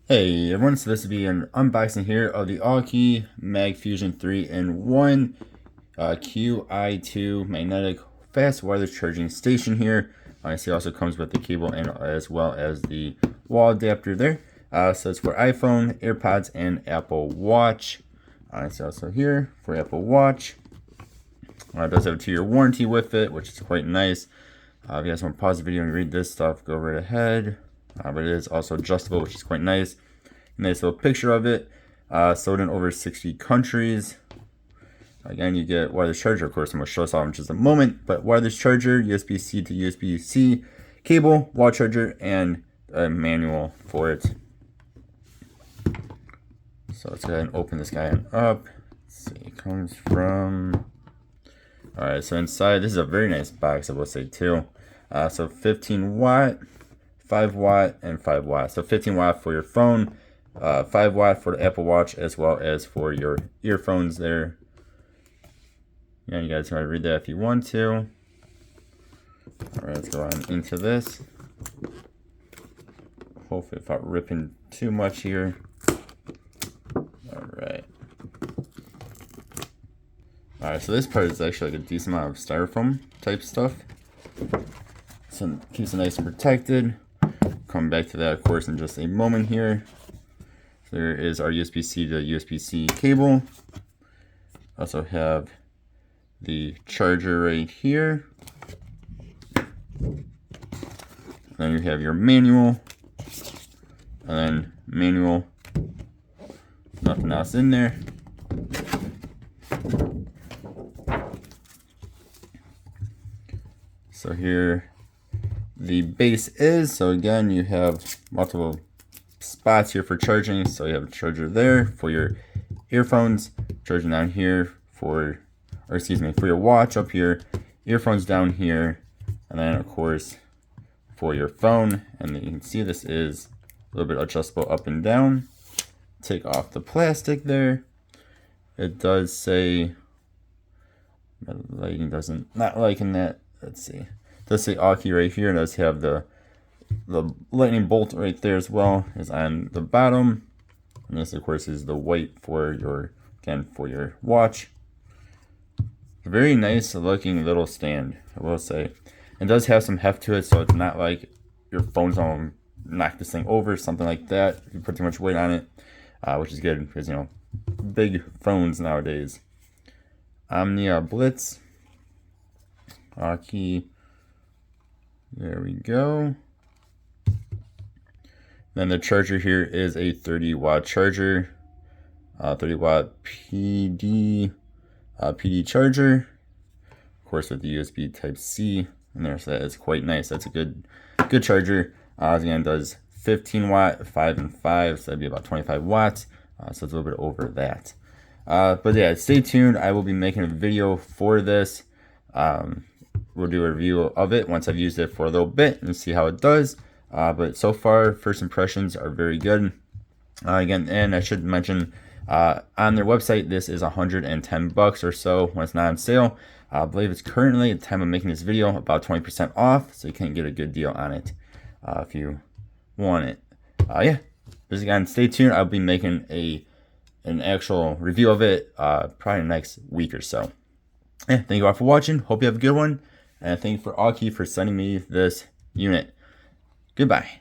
Hey everyone, so this will be an unboxing here of the Aukey Magfusion 3-in-1 QI2 magnetic fast wireless charging station here. I see also comes with the cable and as well as the wall adapter there. So it's for iPhone, AirPods, and Apple Watch. It's also here for Apple Watch. It does have a 2-year warranty with it, which is quite nice. If you guys want to pause the video and read this stuff, go right ahead. But it is also adjustable, which is quite nice. Nice little picture of it. Sold in over 60 countries. Again, you get wireless charger. Of course, I'm going to show this off in just a moment. But wireless charger, USB-C to USB-C cable, wall charger, and a manual for it. So let's go ahead and open this guy up. Let's see, it comes from... Alright, so inside, this is a very nice box, I will say too. So 15 watt, 5 watt, and 5 watt. So 15 watt for your phone, 5 watt for the Apple Watch, as well as for your earphones there. Yeah, you guys can read that if you want to. Alright, let's go on into this. Hopefully without ripping too much here. Alright, so this part is actually like a decent amount of styrofoam type stuff. So it keeps it nice and protected. Come back to that, of course, in just a moment here. So there is our USB-C to USB-C cable. Also have the charger right here. Then you have your manual. And then manual. Nothing else in there. So here the base is, so again you have multiple spots here for charging. So you have a charger there for your earphones, charging down here for your watch up here, earphones down here, and then of course for your phone. And then you can see this is a little bit adjustable up and down. Take off the plastic there. It does say, my lighting doesn't, not liking that. Let's see. It does say Aukey right here. It does have the lightning bolt right there as well as on the bottom. And this of course is the white for your, again, for your watch. Very nice looking little stand, I will say. It does have some heft to it, so it's not like your phone's gonna knock this thing over, something like that if you put too much weight on it, which is good because, you know, big phones nowadays. Omnia Blitz. Aukey. There we go. Then the charger here is a 30 watt charger, 30 watt PD charger, of course with the USB type C in there, so that is quite nice. That's a good charger. Again, does 15 watt, 5 and 5, so that'd be about 25 watts. So it's a little bit over that. But yeah, stay tuned. I will be making a video for this. We'll do a review of it once I've used it for a little bit and see how it does. But so far, first impressions are very good. Again, and I should mention, on their website, this is $110 or so when it's not on sale. I believe it's currently, at the time of making this video, about 20% off, so you can get a good deal on it if you want it. Yeah, just again, stay tuned. I'll be making an actual review of it probably next week or so. Yeah, thank you all for watching. Hope you have a good one. And thank you for Aukey for sending me this unit. Goodbye.